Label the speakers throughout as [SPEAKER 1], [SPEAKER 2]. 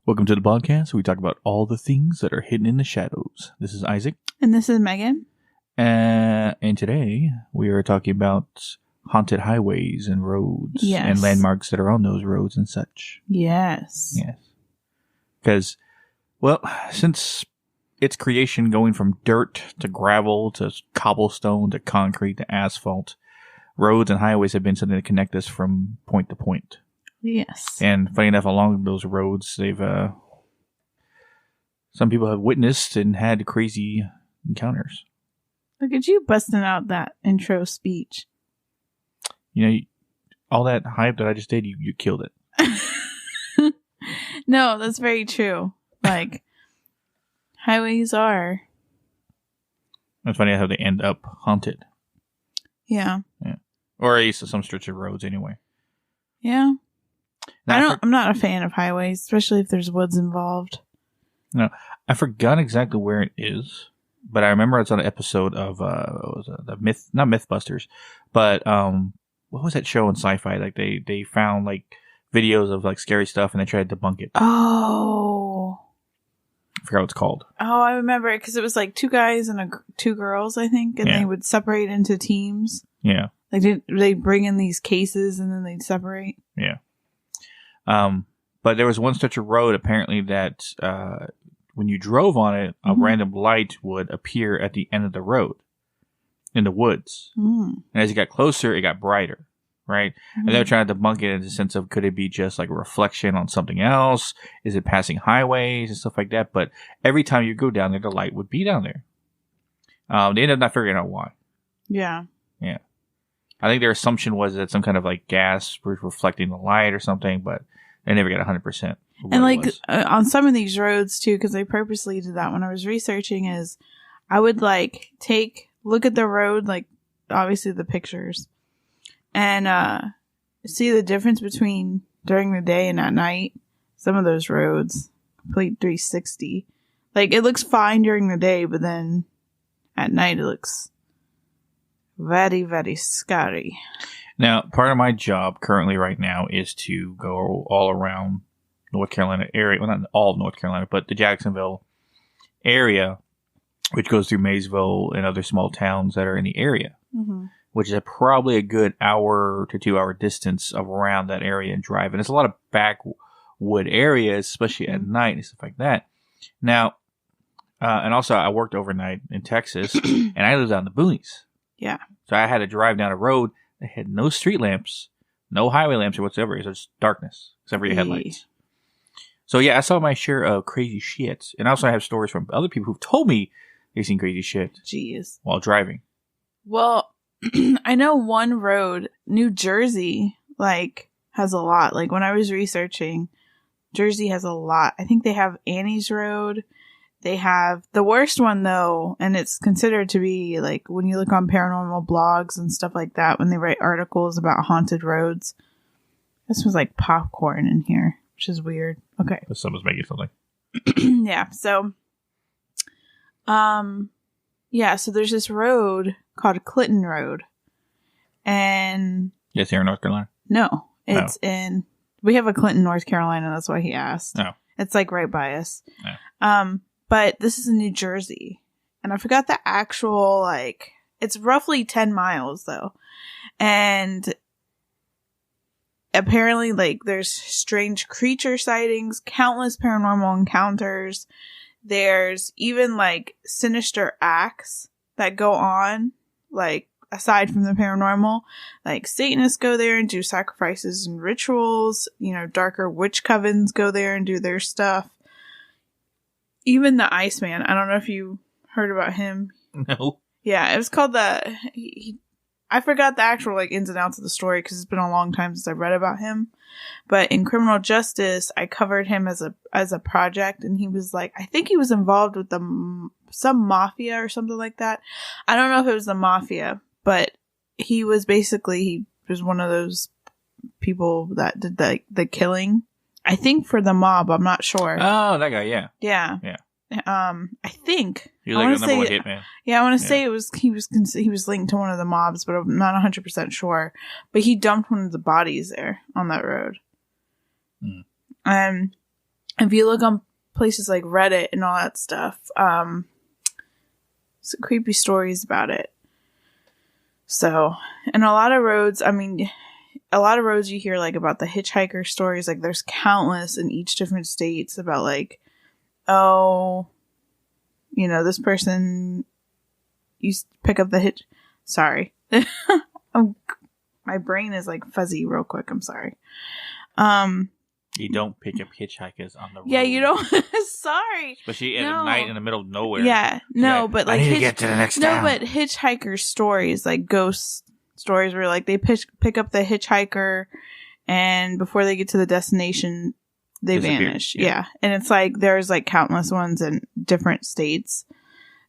[SPEAKER 1] Welcome to the podcast where we talk about all the things that are hidden in the shadows. This is Isaac.
[SPEAKER 2] And this is Megan.
[SPEAKER 1] And today we are talking about haunted highways and roads and landmarks that are on those roads and such.
[SPEAKER 2] Yes.
[SPEAKER 1] Because, well, since its creation going from dirt to gravel to cobblestone to concrete to asphalt, roads and highways have been something to connect us from point to point.
[SPEAKER 2] Yes.
[SPEAKER 1] And funny enough, along those roads, some people have witnessed and had crazy encounters.
[SPEAKER 2] Look at you busting out that intro speech.
[SPEAKER 1] You know, all that hype that I just did, you killed it.
[SPEAKER 2] No, that's very true. Like, highways are.
[SPEAKER 1] It's funny how they end up haunted.
[SPEAKER 2] Yeah.
[SPEAKER 1] Or at least some stretch of roads anyway.
[SPEAKER 2] Yeah.
[SPEAKER 1] Now,
[SPEAKER 2] I'm not a fan of highways, especially if there's woods involved.
[SPEAKER 1] No, I forgot exactly where it is, but I remember it's on an episode of the not Mythbusters, but what was that show in sci-fi? Like they found like videos of like scary stuff and they tried to debunk it.
[SPEAKER 2] Oh,
[SPEAKER 1] I forgot what it's called.
[SPEAKER 2] Oh, I remember it because it was like two guys and two girls, I think, and they would separate into teams.
[SPEAKER 1] Yeah,
[SPEAKER 2] like they bring in these cases and then they'd separate.
[SPEAKER 1] Yeah. But there was one stretch of road apparently that when you drove on it, a random light would appear at the end of the road in the woods. And as you got closer, it got brighter, right? And they were trying to debunk it in the sense of, could it be just like a reflection on something else? Is it passing highways and stuff like that? But every time you go down there, the light would be down there. They ended up not figuring out why.
[SPEAKER 2] Yeah.
[SPEAKER 1] Yeah. I think their assumption was that some kind of like gas was reflecting the light or something, but they never got 100%.
[SPEAKER 2] And like on some of these roads too, because I purposely did that when I was researching, is I would like look at the road, like obviously the pictures, and see the difference between during the day and at night. Some of those roads, complete 360. Like it looks fine during the day, but then at night it looks very, very scary.
[SPEAKER 1] Now, part of my job currently right now is to go all around North Carolina area. Well, not all of North Carolina, but the Jacksonville area, which goes through Maysville and other small towns that are in the area, which is probably a good hour to 2 hour distance of around that area and drive. And it's a lot of backwood areas, especially at night and stuff like that. Now, and also I worked overnight in Texas and I lived out in the boonies.
[SPEAKER 2] Yeah.
[SPEAKER 1] So I had to drive down a road that had no street lamps, no highway lamps or whatsoever. It was just darkness, except for your headlights. So yeah, I saw my share of crazy shit. And I also have stories from other people who've told me they've seen crazy shit.
[SPEAKER 2] Jeez.
[SPEAKER 1] While driving.
[SPEAKER 2] Well, I know one road, New Jersey, like, has a lot. Like, when I was researching, Jersey has a lot. I think they have Annie's Road. They have the worst one, though, and it's considered to be, like, when you look on paranormal blogs and stuff like that, when they write articles about haunted roads, this was like popcorn in here, which is weird. Okay.
[SPEAKER 1] Someone's making something.
[SPEAKER 2] Yeah, so, so there's this road called Clinton Road, and...
[SPEAKER 1] Yes, here in North Carolina?
[SPEAKER 2] No, it's in... We have a Clinton, North Carolina, that's why he asked.
[SPEAKER 1] Oh.
[SPEAKER 2] It's, like, right by us.
[SPEAKER 1] Oh.
[SPEAKER 2] But this is in New Jersey. And I forgot the actual, like... It's roughly 10 miles, though. And apparently, like, there's strange creature sightings, countless paranormal encounters. There's even, like, sinister acts that go on, like, aside from the paranormal. Like, Satanists go there and do sacrifices and rituals. You know, darker witch covens go there and do their stuff. Even the Iceman. I don't know if you heard about him.
[SPEAKER 1] No.
[SPEAKER 2] Yeah, it was called I forgot the actual, like, ins and outs of the story because it's been a long time since I read about him. But in Criminal Justice, I covered him as a project, and he was like, I think he was involved with some mafia or something like that. I don't know if it was the mafia, but he was one of those people that did the killing. I think for the mob, I'm not sure.
[SPEAKER 1] Oh, that guy, yeah.
[SPEAKER 2] Yeah.
[SPEAKER 1] Yeah.
[SPEAKER 2] I think
[SPEAKER 1] he was like the number one hitman.
[SPEAKER 2] Yeah, I want to say he was linked to one of the mobs, but I'm not 100% sure. But he dumped one of the bodies there on that road. if you look on places like Reddit and all that stuff, some creepy stories about it. So, and a lot of roads, I mean, a lot of roads you hear like about the hitchhiker stories, like there's countless in each different states about like, oh, you know, this person used to pick up the sorry. My brain is like fuzzy real quick. I'm sorry.
[SPEAKER 1] You don't pick up hitchhikers on the road.
[SPEAKER 2] Yeah, you don't. Sorry.
[SPEAKER 1] Especially at night in the middle of nowhere.
[SPEAKER 2] Yeah, no,
[SPEAKER 1] like,
[SPEAKER 2] but like
[SPEAKER 1] I need to get to the next town.
[SPEAKER 2] No, but hitchhiker stories, like ghost stories, where like they pick up the hitchhiker, and before they get to the destination, they vanish. Yeah, and it's like there's like countless ones in different states.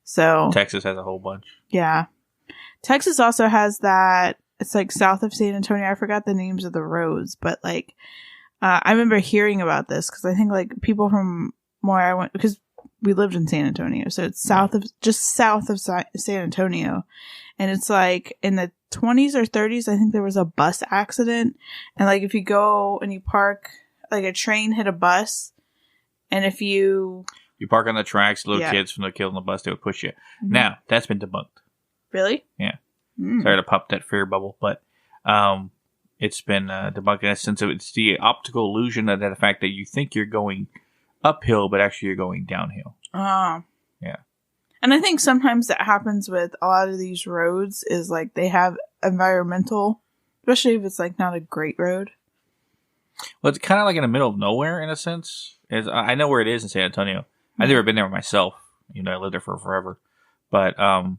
[SPEAKER 2] So
[SPEAKER 1] Texas has a whole bunch.
[SPEAKER 2] Yeah, Texas also has that. It's like south of San Antonio. I forgot the names of the roads, but like. I remember hearing about this because I think like people from where I went, because we lived in San Antonio, so it's just south of San Antonio, and it's like in the 20s or 30s, I think there was a bus accident, and like if you go and you park, like a train hit a bus, and if you
[SPEAKER 1] park on the tracks, little kids from the kid on the bus, they would push you. Mm-hmm. Now that's been debunked.
[SPEAKER 2] Really?
[SPEAKER 1] Yeah. Sorry to pop that fear bubble, but it's been debunked in a sense of it's the optical illusion of the fact that you think you're going uphill, but actually you're going downhill.
[SPEAKER 2] Oh.
[SPEAKER 1] Yeah.
[SPEAKER 2] And I think sometimes that happens with a lot of these roads is like they have environmental, especially if it's like not a great road.
[SPEAKER 1] Well, it's kind of like in the middle of nowhere in a sense. I know where it is in San Antonio. I've never been there myself. You know, I lived there for forever. But, yeah.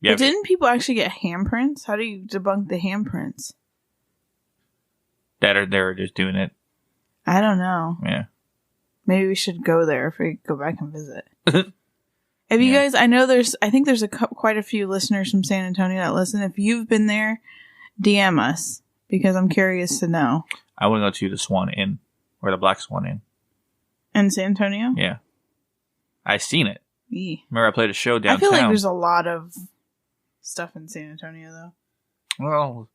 [SPEAKER 2] But didn't people actually get handprints? How do you debunk the handprints?
[SPEAKER 1] That are there just doing it.
[SPEAKER 2] I don't know.
[SPEAKER 1] Yeah.
[SPEAKER 2] Maybe we should go there if we go back and visit. If you guys, I think there's quite a few listeners from San Antonio that listen. If you've been there, DM us because I'm curious to know.
[SPEAKER 1] I want to go to the Swan Inn or the Black Swan Inn.
[SPEAKER 2] In San Antonio?
[SPEAKER 1] Yeah. I seen it.
[SPEAKER 2] Yeah.
[SPEAKER 1] Remember I played a show downtown.
[SPEAKER 2] I feel like there's a lot of stuff in San Antonio though.
[SPEAKER 1] Well,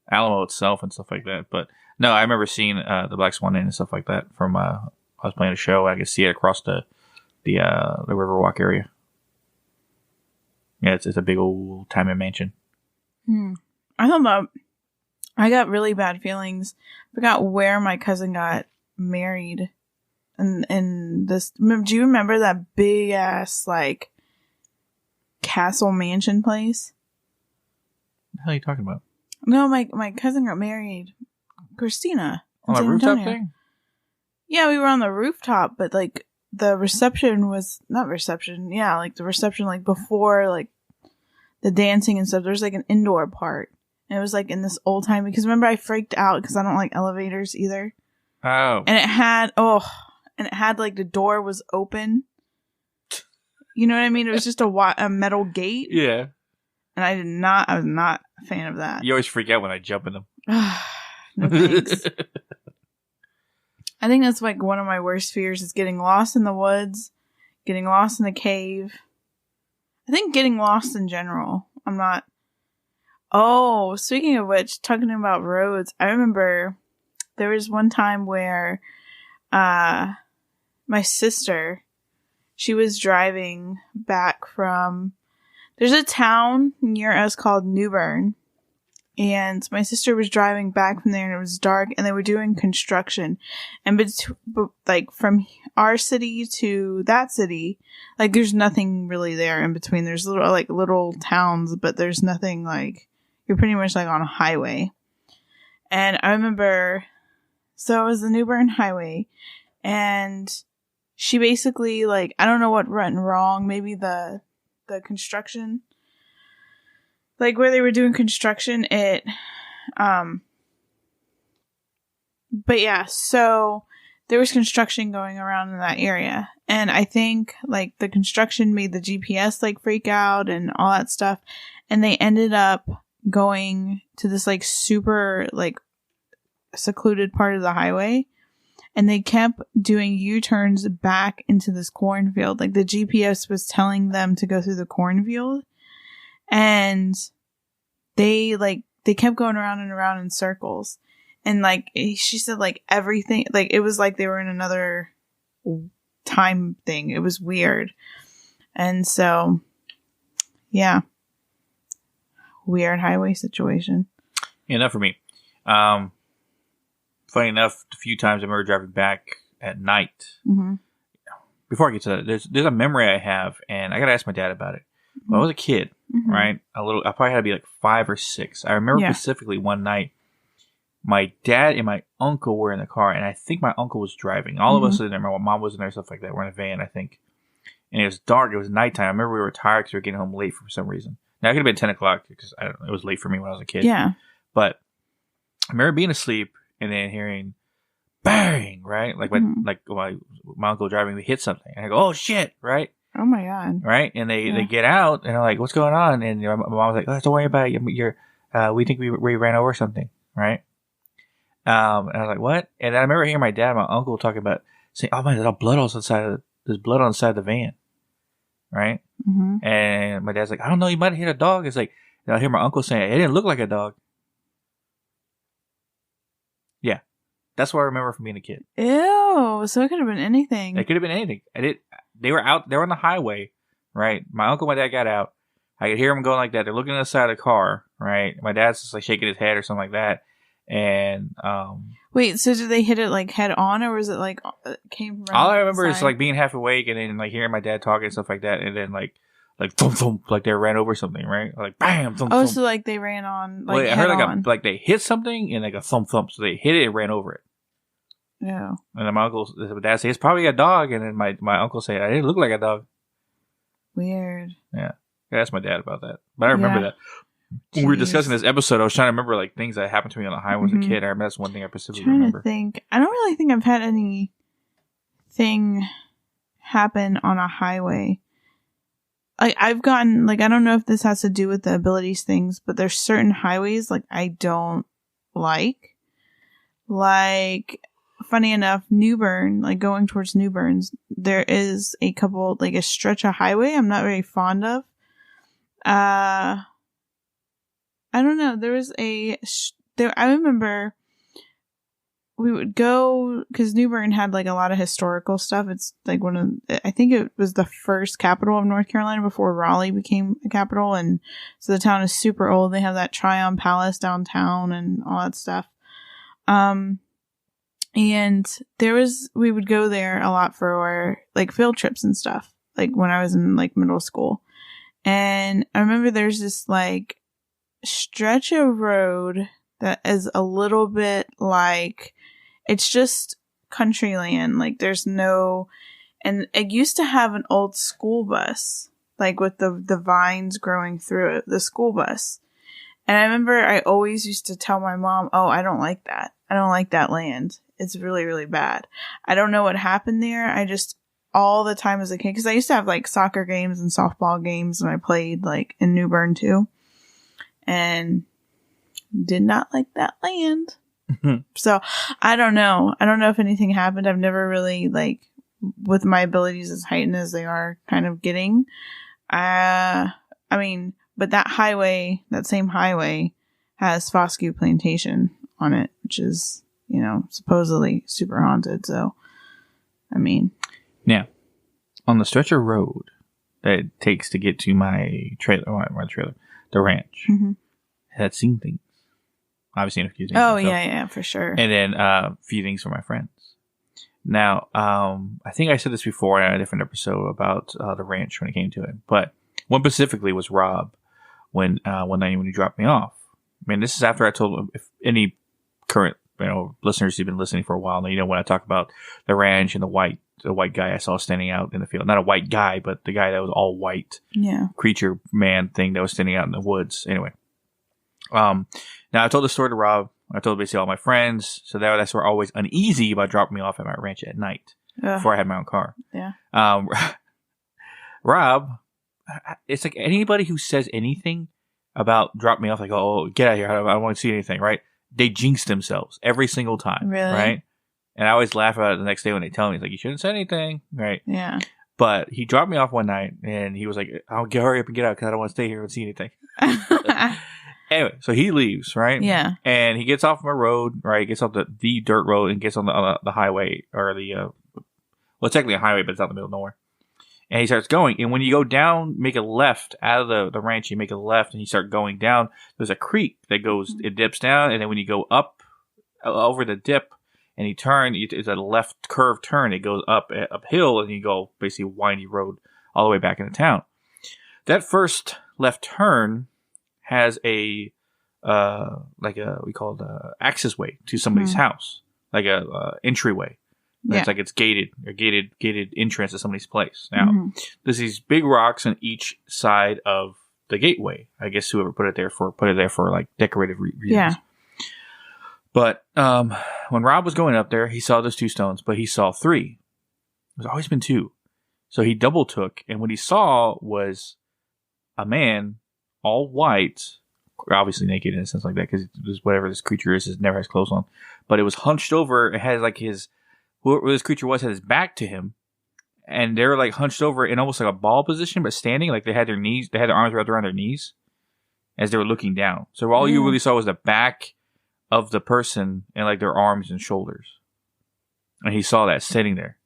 [SPEAKER 1] Alamo itself and stuff like that, but no, I remember seeing the Black Swan Inn and stuff like that from I was playing a show. I could see it across the Riverwalk area. Yeah, it's a big old timey mansion.
[SPEAKER 2] I thought I got really bad feelings. Forgot where my cousin got married, and this. Do you remember that big ass like castle mansion place?
[SPEAKER 1] What the hell are you talking about?
[SPEAKER 2] No, my cousin got married. Christina.
[SPEAKER 1] On a rooftop thing?
[SPEAKER 2] Yeah, we were on the rooftop, but like the reception was not reception. Yeah, like the reception, like before like the dancing and stuff. There's like an indoor part, and it was like in this old time. Because remember, I freaked out because I don't like elevators either.
[SPEAKER 1] Oh,
[SPEAKER 2] and it had like the door was open. You know what I mean? It was just a metal gate.
[SPEAKER 1] Yeah.
[SPEAKER 2] And I was not a fan of that.
[SPEAKER 1] You always freak out when I jump in them.
[SPEAKER 2] No thanks. I think that's like one of my worst fears is getting lost in the woods, getting lost in a cave. I think getting lost in general. I'm not. Oh, speaking of which, talking about roads, I remember there was one time where my sister, she was driving back from. There's a town near us called New Bern, and my sister was driving back from there, and it was dark, and they were doing construction, and like from our city to that city, like there's nothing really there in between. There's little towns, but there's nothing like you're pretty much like on a highway. And I remember, so it was the New Bern highway, and she basically like I don't know what went wrong, maybe the construction, like where they were doing construction, but yeah, so there was construction going around in that area, and I think like the construction made the GPS like freak out and all that stuff, and they ended up going to this like super like secluded part of the highway, and they kept doing U-turns back into this cornfield. Like the GPS was telling them to go through the cornfield, and they kept going around and around in circles. And like she said, like everything, like it was like they were in another time thing. It was weird. And so, yeah. Weird highway situation.
[SPEAKER 1] Yeah, enough for me. Funny enough, a few times I remember driving back at night.
[SPEAKER 2] Mm-hmm.
[SPEAKER 1] Before I get to that, there's a memory I have, and I got to ask my dad about it. When I was a kid, right? I probably had to be like 5 or 6. I remember specifically one night, my dad and my uncle were in the car, and I think my uncle was driving. All of us in there. My mom was in there, stuff like that. We're in a van, I think. And it was dark. It was nighttime. I remember we were tired because we were getting home late for some reason. Now, it could have been 10 o'clock because I don't know. It was late for me when I was a kid.
[SPEAKER 2] Yeah.
[SPEAKER 1] But I remember being asleep and then hearing bang, right? Like when my uncle driving, we hit something. And I go, oh, shit, right?
[SPEAKER 2] Oh, my God.
[SPEAKER 1] Right? And they get out and they're like, what's going on? And my mom was like, oh, don't worry about it. We think we ran over something, right? And I was like, what? And I remember hearing my dad and my uncle talking about saying, oh, man, there's blood on the side of the van. Right? Mm-hmm. And my dad's like, I don't know, you might have hit a dog. It's like, and I hear my uncle saying, it didn't look like a dog. Yeah. That's what I remember from being a kid.
[SPEAKER 2] Ew. So it could have been anything.
[SPEAKER 1] It could have been anything. They were on the highway, right? My uncle and my dad got out. I could hear them going like that. They're looking at the side of the car, right? My dad's just like shaking his head or something like that. And
[SPEAKER 2] wait, so did they hit it like head on, or was it like came from
[SPEAKER 1] all I remember is like being half awake and then like hearing my dad talking and stuff like that, and then like thump thump, like they ran over something, right? Like bam, thump thump.
[SPEAKER 2] So like they ran on, like
[SPEAKER 1] well, I heard like they hit something and like a thump thump, so they hit it and ran over it.
[SPEAKER 2] Yeah. And
[SPEAKER 1] then my dad said it's probably a dog, and then my uncle said it didn't look like a dog.
[SPEAKER 2] Weird.
[SPEAKER 1] Yeah, I asked my dad about that, but I remember that. When we were discussing this episode, I was trying to remember like things that happened to me on the highway as a kid. I remember that's one thing I specifically remember.
[SPEAKER 2] I don't really think I've had anything happen on a highway. Like I've gotten I don't know if this has to do with the abilities things, but there's certain highways like I don't like. Like funny enough, New Bern, like going towards New Bern's, there is a couple like a stretch of highway I'm not very fond of. I don't know. There was I remember we would go because New Bern had like a lot of historical stuff. It's like I think it was the first capital of North Carolina before Raleigh became a capital. And so the town is super old. They have that Tryon Palace downtown and all that stuff. And we would go there a lot for like field trips and stuff, like when I was in like middle school. And I remember there's this like stretch of road that is a little bit like it's just country land. Like there's no, and it used to have an old school bus, like with the vines growing through it, the school bus. And I remember I always used to tell my mom, oh, I don't like that. I don't like that land. It's really, really bad. I don't know what happened there. I just, all the time as a kid, because I used to have like soccer games and softball games, and I played like in New Bern too. And did not like that land. So I don't know. I don't know if anything happened. I've never really like with my abilities as heightened as they are kind of getting. I mean, but that same highway has Foscue Plantation on it, which is, supposedly super haunted. So, I mean.
[SPEAKER 1] Now, on the stretch of road that it takes to get to my trailer, the ranch, had seen things. I've seen a few things.
[SPEAKER 2] Oh, myself. Yeah, for sure.
[SPEAKER 1] And then a few things from my friends. Now, I think I said this before in a different episode about the ranch when it came to it. But one specifically was Rob one night when he dropped me off. I mean, this is after I told him, if any current listeners who've been listening for a while, when I talk about the ranch and the white guy I saw standing out in the field. Not a white guy, but the guy that was all white.
[SPEAKER 2] Yeah. Creature
[SPEAKER 1] man thing that was standing out in the woods. Anyway. Now I told the story to Rob. I told basically all my friends. So that's why always uneasy about dropping me off at my ranch at night before I had my own car.
[SPEAKER 2] Yeah.
[SPEAKER 1] Rob, it's like anybody who says anything about drop me off, like, oh, get out of here. I don't want to see anything, right? They jinx themselves every single time.
[SPEAKER 2] Really?
[SPEAKER 1] Right? And I always laugh about it the next day when they tell me, it's like, you shouldn't say anything. Right?
[SPEAKER 2] Yeah.
[SPEAKER 1] But he dropped me off one night and he was like, hurry up and get out because I don't want to stay here and see anything. Anyway, so he leaves, right?
[SPEAKER 2] Yeah.
[SPEAKER 1] And he gets off my road, right? He gets off the dirt road and gets on the highway or the Well, it's technically a highway, but it's out in the middle of nowhere. And he starts going. And when you go down, make a left out of the ranch, you make a left and you start going down. There's a creek that goes, it dips down. And then when you go up over the dip and you turn, it's a left curved turn. It goes uphill and you go basically windy road all the way back into town. That first left turn has we call it access way to somebody's house, like a entryway. Yeah. It's like it's gated entrance to somebody's place. Now, there's these big rocks on each side of the gateway. I guess whoever put it there for like decorative reasons. Yeah. But when Rob was going up there, he saw those 2 stones, but he saw 3. There's always been 2. So he double took, and what he saw was a man, all white, obviously naked in a sense like that, because whatever this creature is, it never has clothes on. But it was hunched over. It has like whoever this creature was had his back to him, and they were like hunched over in almost like a ball position, but standing, like they had their arms wrapped around their knees as they were looking down. So all you really saw was the back of the person and like their arms and shoulders. And he saw that sitting there,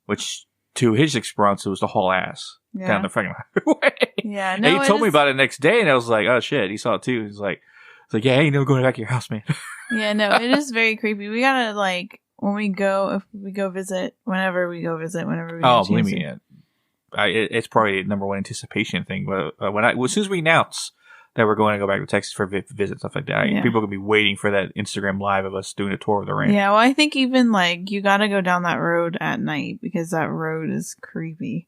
[SPEAKER 1] which to his experience, it was the whole ass down the fucking highway. Yeah, no, and he told me about it the next day, and I was like, oh shit, he saw it too. He's like, yeah, ain't no going back to your house, man.
[SPEAKER 2] Yeah, no, it is very creepy. We gotta like, when we go, if we go visit, whenever we go visit, whenever we
[SPEAKER 1] oh, believe me, it's probably a number one anticipation thing. But as soon as we announce that we're going to go back to Texas for visit, stuff like that, people are gonna be waiting for that Instagram live of us doing a tour of the ranch.
[SPEAKER 2] Yeah, well, I think even like you got to go down that road at night because that road is creepy.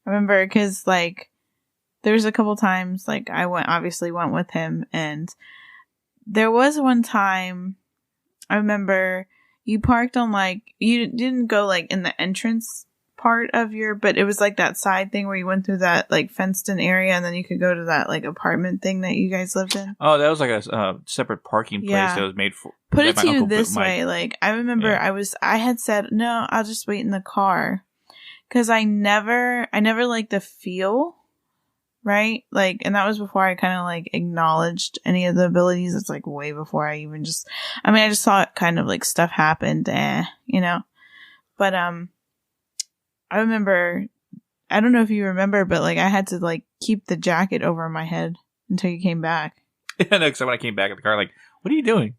[SPEAKER 2] I remember because like there's a couple times like I went with him, and there was one time I remember. You parked on like, you didn't go like in the entrance part of but it was like that side thing where you went through that like fenced in area and then you could go to that like apartment thing that you guys lived in.
[SPEAKER 1] Oh, that was like a separate parking place that was made for.
[SPEAKER 2] Put it to you this way. Like I remember I had said, no, I'll just wait in the car. Cause I never liked the feel. Right? Like, and that was before I kind of like acknowledged any of the abilities. It's like way before I even I just saw it kind of like stuff happened, you know? But, I remember, I don't know if you remember, but like I had to like keep the jacket over my head until you came back.
[SPEAKER 1] Yeah, no, because when I came back at the car, like, what are you doing?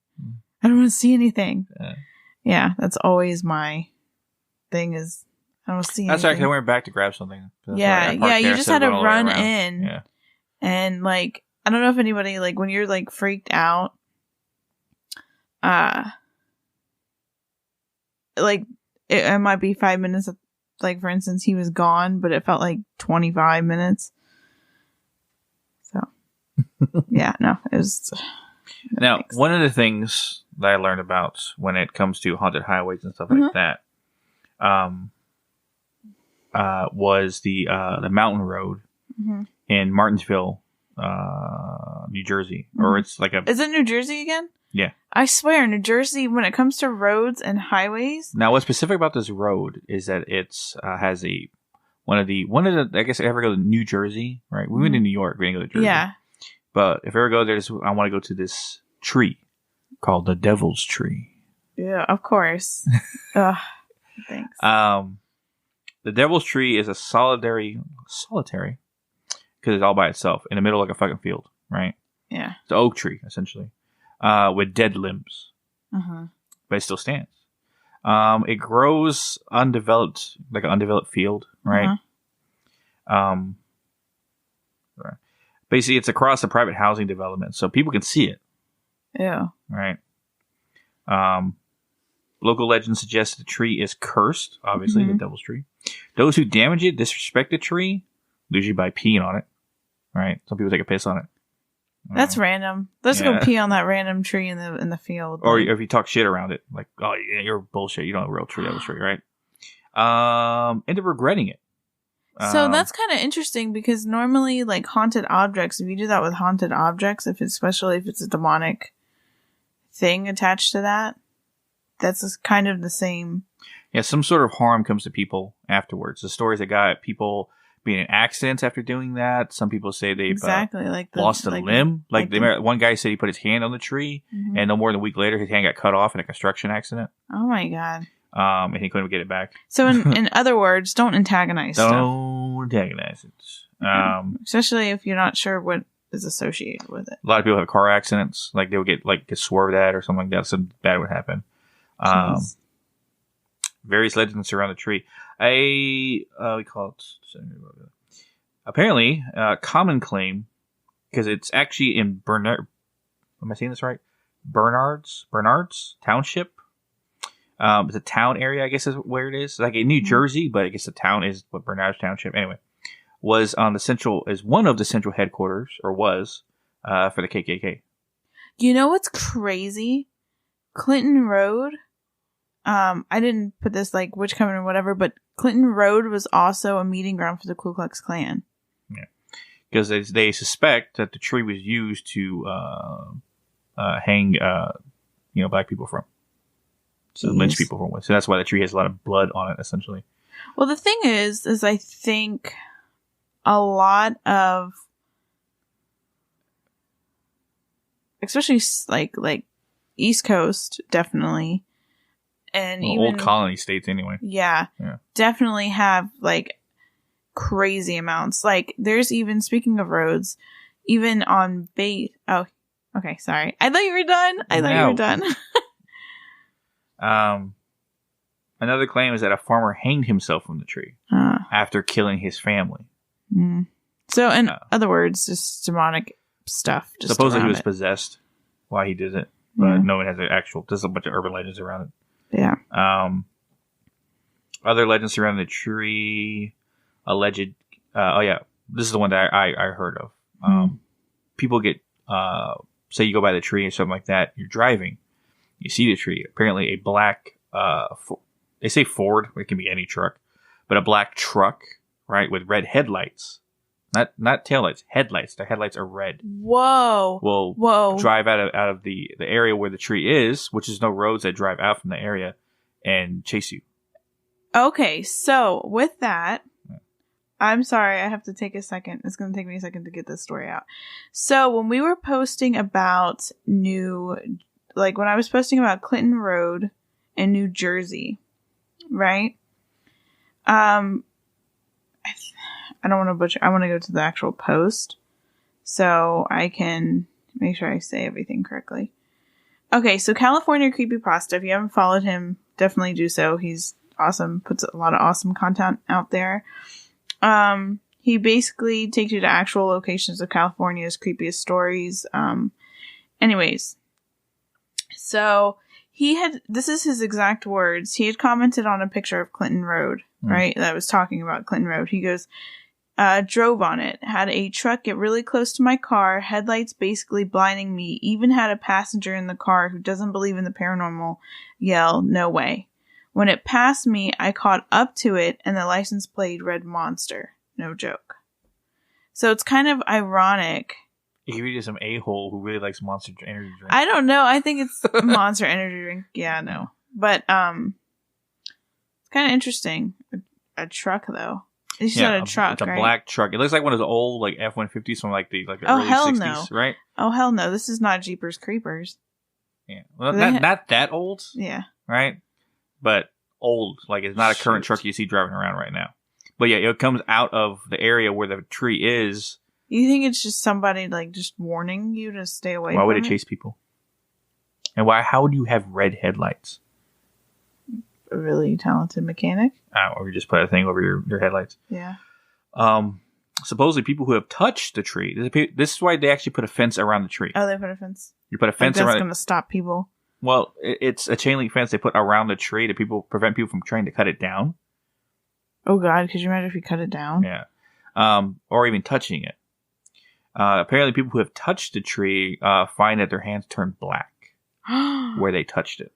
[SPEAKER 2] I don't want to see anything. Yeah, that's always my thing is, I don't see
[SPEAKER 1] That's actually I went back to grab something.
[SPEAKER 2] Yeah, you just had to run in. Yeah. And like, I don't know if anybody, like, when you're like freaked out, like, it might be 5 minutes, like, for instance, he was gone, but it felt like 25 minutes. So, yeah, no, it was.
[SPEAKER 1] Now, one of the things that I learned about when it comes to haunted highways and stuff like that, was the mountain road in Martinsville, New Jersey, or it's like
[SPEAKER 2] Is it New Jersey again?
[SPEAKER 1] Yeah,
[SPEAKER 2] I swear, New Jersey. When it comes to roads and highways,
[SPEAKER 1] now what's specific about this road is that it's has one of the. I guess if I ever go to New Jersey, right? We went to New York. We didn't go to Jersey.
[SPEAKER 2] Yeah,
[SPEAKER 1] but if I ever go there, I want to go to this tree called the Devil's Tree.
[SPEAKER 2] Yeah, of course. Ugh, thanks.
[SPEAKER 1] The Devil's Tree is a solitary, because it's all by itself in the middle of like a fucking field, right?
[SPEAKER 2] Yeah.
[SPEAKER 1] It's an oak tree, essentially, with dead limbs. But it still stands. It grows undeveloped, like an undeveloped field, right? Basically, it's across a private housing development, so people can see it.
[SPEAKER 2] Yeah.
[SPEAKER 1] Right. Local legend suggests the tree is cursed, obviously, the Devil's Tree. Those who damage it, disrespect the tree, usually by peeing on it. Right? Some people take a piss on it.
[SPEAKER 2] That's random. Let's go pee on that random tree in the field.
[SPEAKER 1] Or if you talk shit around it, like, oh, yeah, you're bullshit. You don't have a real tree, Devil's Tree, right? End up regretting it.
[SPEAKER 2] So that's kind of interesting because normally, like, haunted objects, if you do that with haunted objects, especially if it's a demonic thing attached to that, that's kind of the same.
[SPEAKER 1] Yeah, some sort of harm comes to people afterwards. The stories that got people being in accidents after doing that. Some people say they've lost a limb. One guy said he put his hand on the tree, and no more than a week later, his hand got cut off in a construction accident.
[SPEAKER 2] Oh my god!
[SPEAKER 1] and he couldn't get it back.
[SPEAKER 2] So in other words, don't antagonize stuff.
[SPEAKER 1] Don't antagonize it.
[SPEAKER 2] Especially if you're not sure what is associated with it.
[SPEAKER 1] A lot of people have car accidents. Like, they would get swerved at or something like that. Something bad would happen. Various legends surround the tree. We call it... Apparently, common claim, because it's actually in Bernard... Am I saying this right? Bernard's Township. It's a town area, I guess is where it is. Like in New Jersey, but I guess the town is what Bernard's Township. Anyway, was on one of the central headquarters, or was, for the KKK.
[SPEAKER 2] You know what's crazy? Clinton Road. I didn't put this like which company or whatever, but Clinton Road was also a meeting ground for the Ku Klux Klan.
[SPEAKER 1] Yeah, because they suspect that the tree was used to hang, black people from. So lynch people from it. So that's why the tree has a lot of blood on it, essentially.
[SPEAKER 2] Well, the thing is I think a lot of, especially like East Coast, definitely, and even
[SPEAKER 1] old colony states anyway.
[SPEAKER 2] Yeah, definitely have like crazy amounts. Like there's even, speaking of roads, even on Oh, okay, sorry. I thought you were done.
[SPEAKER 1] Another claim is that a farmer hanged himself from the tree after killing his family.
[SPEAKER 2] So, in other words, just demonic stuff. Just
[SPEAKER 1] supposedly he was possessed while he did it, but no one has an actual. There's a bunch of urban legends around it.
[SPEAKER 2] Yeah.
[SPEAKER 1] Other legends around the tree. Alleged. This is the one that I heard of. People get say you go by the tree or something like that. You're driving. You see the tree. Apparently, a black, they say Ford. It can be any truck, but a black truck, right, with red headlights, not taillights, headlights. The headlights are red.
[SPEAKER 2] Whoa!
[SPEAKER 1] Will drive out of the area where the tree is, which is no roads that drive out from the area, and chase you.
[SPEAKER 2] Okay, so with that, I'm sorry, I have to take a second. It's going to take me a second to get this story out. So when we were posting about when I was posting about Clinton Road in New Jersey, right? I don't want to butcher. I want to go to the actual post so I can make sure I say everything correctly. Okay, so California Creepypasta, if you haven't followed him, definitely do so. He's awesome. Puts a lot of awesome content out there. He basically takes you to actual locations of California's creepiest stories. Anyways. So this is his exact words. He had commented on a picture of Clinton Road, right? That was talking about Clinton Road. He goes, drove on it, had a truck get really close to my car, headlights basically blinding me, even had a passenger in the car who doesn't believe in the paranormal yell, no way. When it passed me, I caught up to it and the license plate read Monster. No joke. So it's kind of ironic.
[SPEAKER 1] You could be some a-hole who really likes Monster energy drink.
[SPEAKER 2] I don't know. I think it's Monster energy drink. Yeah, no. But it's kind of interesting. A truck, though. It's not a truck,
[SPEAKER 1] it's a
[SPEAKER 2] right?
[SPEAKER 1] Black truck. It looks like one of the old like F-150s from like the early 60s, right?
[SPEAKER 2] Oh, hell no. This is not Jeepers Creepers.
[SPEAKER 1] Yeah. Well, not that old.
[SPEAKER 2] Yeah.
[SPEAKER 1] Right? But old. Like, it's not a current truck you see driving around right now. But yeah, it comes out of the area where the tree is.
[SPEAKER 2] You think it's just somebody, like, just warning you to stay away from it?
[SPEAKER 1] Why would it chase people? And how would you have red headlights?
[SPEAKER 2] A really talented mechanic?
[SPEAKER 1] Or you just put a thing over your headlights.
[SPEAKER 2] Yeah.
[SPEAKER 1] Supposedly people who have touched the tree. This is why they actually put a fence around the tree.
[SPEAKER 2] Oh, they put a fence?
[SPEAKER 1] You put a fence around it.
[SPEAKER 2] That's going to stop people.
[SPEAKER 1] Well, it's a chain link fence they put around the tree to prevent people from trying to cut it down.
[SPEAKER 2] Oh, God. Could you imagine if you cut it down?
[SPEAKER 1] Yeah. Or even touching it. Apparently people who have touched the tree find that their hands turn black where they touched it.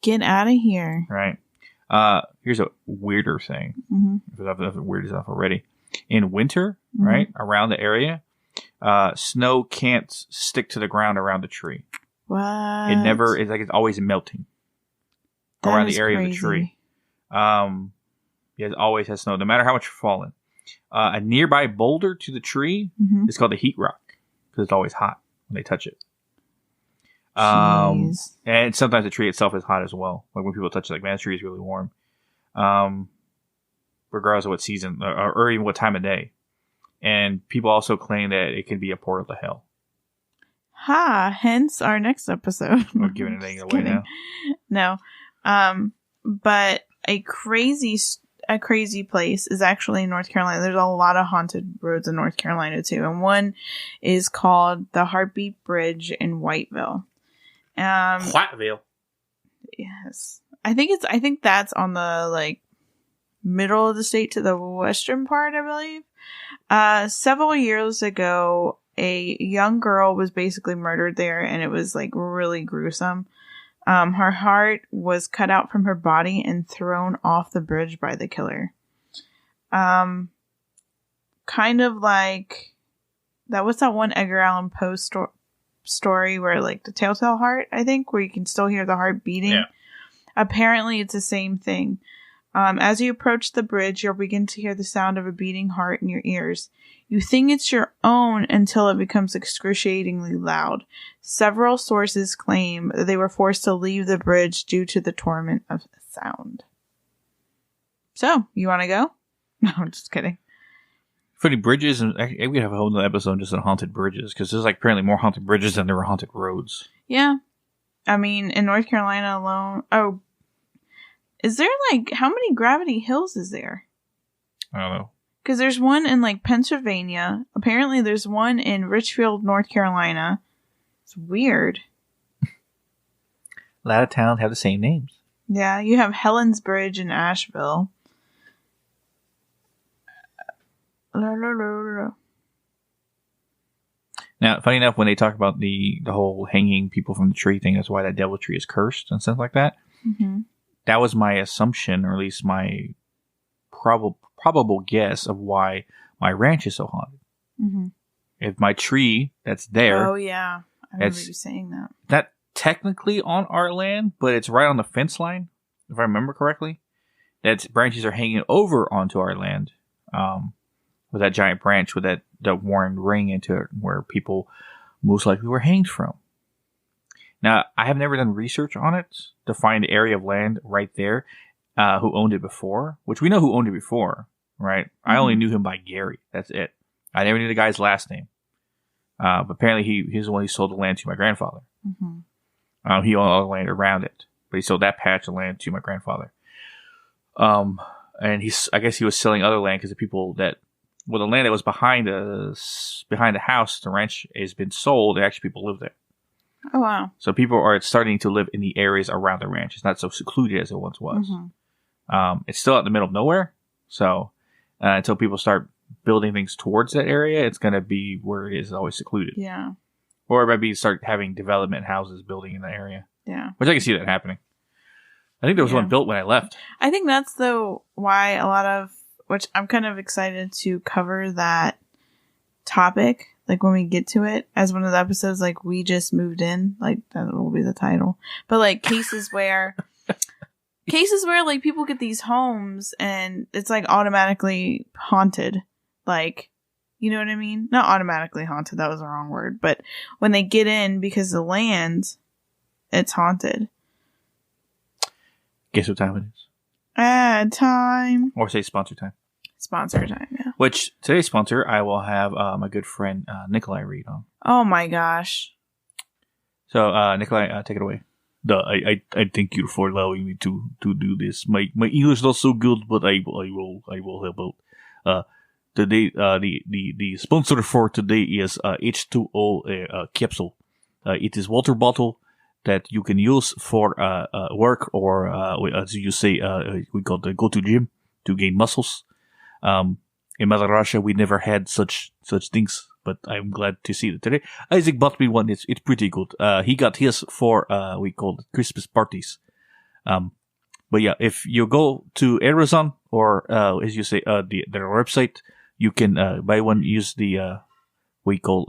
[SPEAKER 2] Get out of here.
[SPEAKER 1] Right. Here's a weirder thing. If I've weirded enough already. In winter, right, around the area, snow can't stick to the ground around the tree.
[SPEAKER 2] What?
[SPEAKER 1] It never is, like, it's always melting around the area of the tree. It always has snow, no matter how much fallen. A nearby boulder to the tree is called the heat rock because it's always hot when they touch it.
[SPEAKER 2] Jeez.
[SPEAKER 1] And sometimes the tree itself is hot as well. Like when people touch it, like, man, the tree is really warm. Regardless of what season or even what time of day. And people also claim that it can be a portal to hell.
[SPEAKER 2] Hence our next episode.
[SPEAKER 1] We're giving anything away now.
[SPEAKER 2] No. But a crazy place is actually in North Carolina. There's a lot of haunted roads in North Carolina too. And one is called the Heartbeat Bridge in Whiteville.
[SPEAKER 1] Whiteville.
[SPEAKER 2] Yes. I think that's on the like middle of the state to the western part, I believe. Several years ago, a young girl was basically murdered there, and it was like really gruesome. Her heart was cut out from her body and thrown off the bridge by the killer. Kind of like that was that one Edgar Allan Poe story where like the Telltale Heart, I think, where you can still hear the heart beating.
[SPEAKER 1] Yeah.
[SPEAKER 2] Apparently, it's the same thing. As you approach the bridge, you'll begin to hear the sound of a beating heart in your ears. You think it's your own until it becomes excruciatingly loud. Several sources claim that they were forced to leave the bridge due to the torment of the sound. So, you want to go? No, I'm just kidding.
[SPEAKER 1] Funny bridges, and we have a whole other episode just on haunted bridges, because there's like apparently more haunted bridges than there were haunted roads.
[SPEAKER 2] Yeah. I mean, in North Carolina alone, is there like, how many gravity hills is there?
[SPEAKER 1] I don't know.
[SPEAKER 2] Because there's one in like Pennsylvania. Apparently there's one in Richfield, North Carolina. It's weird.
[SPEAKER 1] A lot of towns have the same names.
[SPEAKER 2] Yeah, you have Helen's Bridge in Asheville.
[SPEAKER 1] Now, funny enough, when they talk about the whole hanging people from the tree thing, that's why that devil tree is cursed and stuff like that.
[SPEAKER 2] Mm-hmm.
[SPEAKER 1] That was my assumption, or at least my probable guess of why my ranch is so haunted.
[SPEAKER 2] Mm-hmm.
[SPEAKER 1] If my tree that's there...
[SPEAKER 2] Oh, yeah. I remember you saying that.
[SPEAKER 1] That technically on our land, but it's right on the fence line, if I remember correctly. That branches are hanging over onto our land. With that giant branch with that worn ring into it where people most likely were hanged from. Now, I have never done research on it to find the area of land right there who owned it before, which we know who owned it before, right? Mm-hmm. I only knew him by Gary. That's it. I never knew the guy's last name. But apparently he's the one who sold the land to my grandfather. Mm-hmm. He owned all the land around it, but he sold that patch of land to my grandfather. And I guess he was selling other land because the people that... Well, the land that was behind the house, the ranch, has been sold. Actually, people live there.
[SPEAKER 2] Oh, wow.
[SPEAKER 1] So people are starting to live in the areas around the ranch. It's not so secluded as it once was. Mm-hmm. It's still out in the middle of nowhere. So until people start building things towards that area, it's going to be where it is always secluded.
[SPEAKER 2] Yeah.
[SPEAKER 1] Or maybe start having development houses building in that area.
[SPEAKER 2] Yeah.
[SPEAKER 1] Which I can see that happening. I think there was one built when I left.
[SPEAKER 2] I think that's why a lot of... Which I'm kind of excited to cover that topic, like when we get to it, as one of the episodes, like we just moved in, like that will be the title. But like cases where like people get these homes and it's like automatically haunted, like, you know what I mean? Not automatically haunted, that was the wrong word, but when they get in because the land, it's haunted.
[SPEAKER 1] Guess what time it is?
[SPEAKER 2] Ad time.
[SPEAKER 1] Or say sponsor time.
[SPEAKER 2] Sponsor time, yeah. Which,
[SPEAKER 1] today's sponsor, I will have my good friend Nikolai read on.
[SPEAKER 2] Oh my gosh.
[SPEAKER 1] So, Nikolai, take it away. I thank you for allowing me to do this. My English is not so good, but I will help out. Today, the sponsor for today is H2O capsule. It is water bottle that you can use for work or, as you say, we call it go to gym to gain muscles. In Mother Russia, we never had such things, but I'm glad to see that today. Isaac bought me one. It's pretty good. He got his for we call it Christmas parties. But yeah, if you go to Amazon or as you say, their website, you can buy one. Use the we call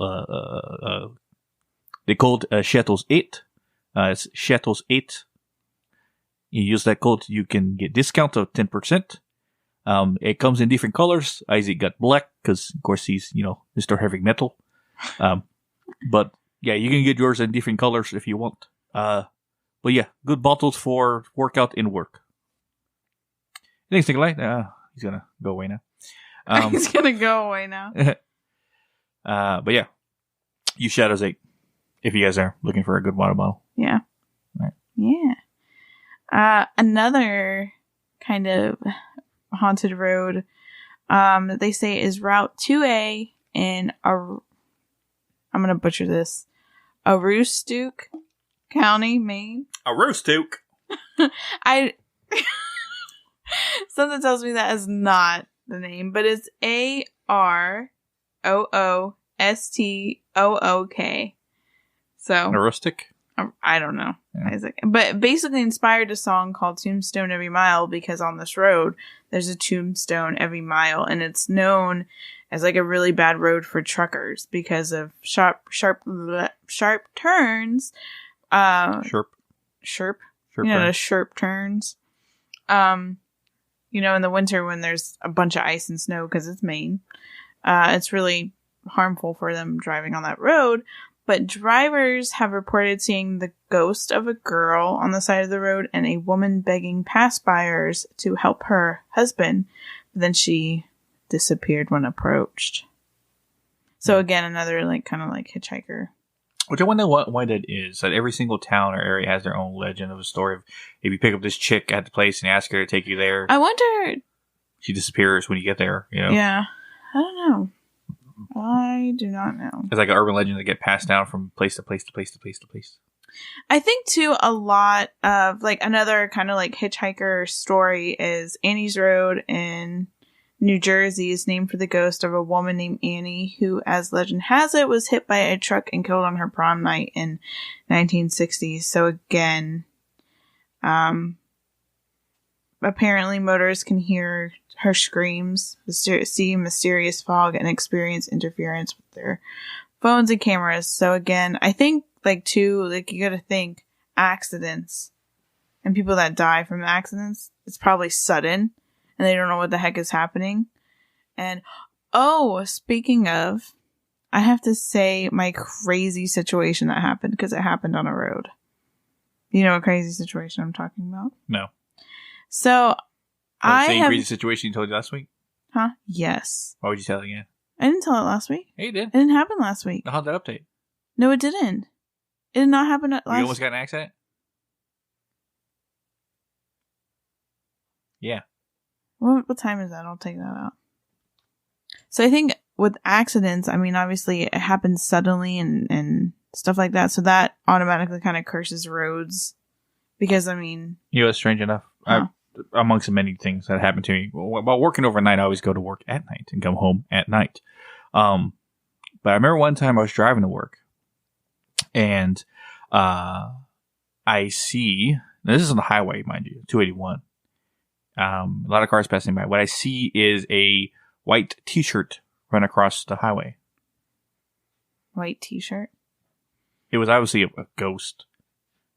[SPEAKER 1] they called Shattles 8. It's Shattles 8. You use that code, you can get discount of 10%. It comes in different colors. Isaac got black because, of course, he's, Mr. Heavy Metal. But Yeah, you can get yours in different colors if you want. But yeah, good bottles for workout and work. Thanks, Nikolai. He's gonna go away now.
[SPEAKER 2] He's gonna go away now.
[SPEAKER 1] But yeah, use Shadows 8 if you guys are looking for a good water bottle.
[SPEAKER 2] Yeah.
[SPEAKER 1] Right.
[SPEAKER 2] Yeah. Another kind of haunted road that they say is Route 2A in I'm gonna butcher this. Aroostook County, Maine.
[SPEAKER 1] Aroostook.
[SPEAKER 2] Something tells me that is not the name, but it's Aroostok. So
[SPEAKER 1] Aroostook?
[SPEAKER 2] I don't know,
[SPEAKER 1] Yeah.
[SPEAKER 2] Isaac. But basically inspired a song called Tombstone Every Mile because on this road there's a tombstone every mile, and it's known as like a really bad road for truckers because of sharp turns.
[SPEAKER 1] Sharp.
[SPEAKER 2] The sharp turns. In the winter when there's a bunch of ice and snow because it's Maine, it's really harmful for them driving on that road. But drivers have reported seeing the ghost of a girl on the side of the road and a woman begging passbyers to help her husband. But then she disappeared when approached. So again, another like kind of like hitchhiker.
[SPEAKER 1] Which I wonder why that is. That every single town or area has their own legend of a story of if you pick up this chick at the place and ask her to take you there,
[SPEAKER 2] I wonder.
[SPEAKER 1] she disappears when you get there. You know?
[SPEAKER 2] Yeah, I don't know. I do not know.
[SPEAKER 1] It's like an urban legend that get passed down from place to place to place to place to place.
[SPEAKER 2] I think too a lot of like another kind of like hitchhiker story is Annie's Road in New Jersey is named for the ghost of a woman named Annie who, as legend has it, was hit by a truck and killed on her prom night in 1960s. So again, apparently motorists can hear her screams, see mysterious fog, and experience interference with their phones and cameras. So again, I think you gotta think accidents and people that die from accidents, it's probably sudden and they don't know what the heck is happening. And speaking of, I have to say my crazy situation that happened because it happened on a road. You know what crazy situation I'm talking about?
[SPEAKER 1] No.
[SPEAKER 2] So
[SPEAKER 1] The same crazy situation you told you last week?
[SPEAKER 2] Huh? Yes.
[SPEAKER 1] Why would you tell it again?
[SPEAKER 2] I didn't tell it last week.
[SPEAKER 1] Hey, you did.
[SPEAKER 2] It didn't happen last week.
[SPEAKER 1] How'd that update?
[SPEAKER 2] No, it didn't. It did not happen last week.
[SPEAKER 1] You almost got in an accident? Yeah.
[SPEAKER 2] What time is that? I'll take that out. So I think with accidents, I mean, obviously it happens suddenly and stuff like that. So that automatically kind of curses roads. Because, I mean...
[SPEAKER 1] You know, it's strange enough.
[SPEAKER 2] Huh.
[SPEAKER 1] Amongst many things that happened to me. While working overnight, I always go to work at night and come home at night. But I remember one time I was driving to work. And I see... Now, this is on the highway, mind you. 281. A lot of cars passing by. What I see is a white t-shirt run across the highway.
[SPEAKER 2] White t-shirt?
[SPEAKER 1] It was obviously a ghost,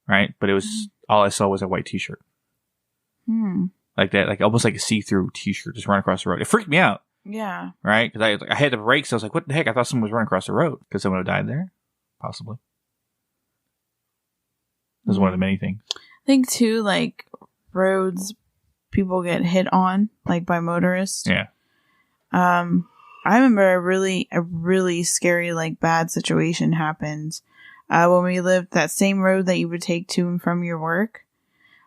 [SPEAKER 1] right? But it was all I saw was a white t-shirt. Like that, like almost like a see-through t-shirt just run across the road. It freaked me out.
[SPEAKER 2] Yeah.
[SPEAKER 1] Right? Because I had the brakes. I was like, what the heck? I thought someone was running across the road. Because someone had died there? Possibly. This is one of the many things.
[SPEAKER 2] I think, too, like, roads... people get hit on, like by motorists.
[SPEAKER 1] Yeah.
[SPEAKER 2] I remember a really scary, like bad situation happened when we lived that same road that you would take to and from your work.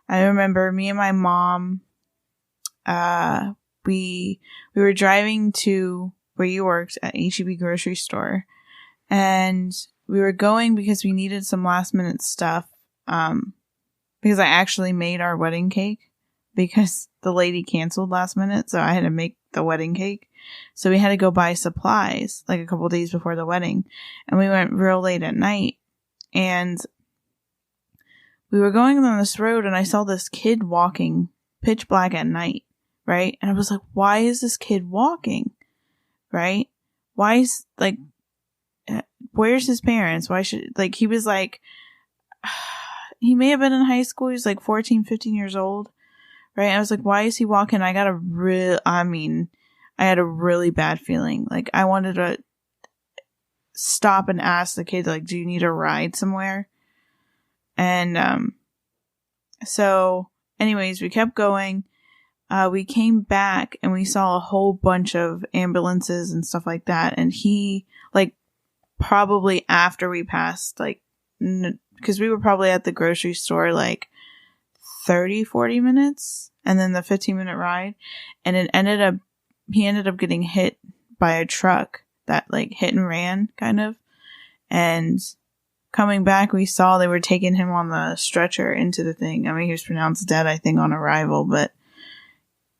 [SPEAKER 2] I remember me and my mom, we were driving to where you worked at HEB grocery store, and we were going because we needed some last minute stuff. Because I actually made our wedding cake. Because the lady canceled last minute, so I had to make the wedding cake. So we had to go buy supplies, like a couple days before the wedding. And we went real late at night. And we were going on this road, and I saw this kid walking pitch black at night, right? And I was like, why is this kid walking? Right? Why is, like, where's his parents? Why should, like, he was like, he may have been in high school. He was like 14, 15 years old. Right? I was like, why is he walking? I had a really bad feeling. Like, I wanted to stop and ask the kid, like, do you need a ride somewhere? And so anyways, we kept going. We came back and we saw a whole bunch of ambulances and stuff like that. And he, like, probably after we passed, like, because we were probably at the grocery store, like, 30-40 minutes, and then the 15-minute ride, and he ended up getting hit by a truck that, like, hit and ran, kind of. And coming back, we saw they were taking him on the stretcher into the thing. I mean, he was pronounced dead, I think, on arrival, but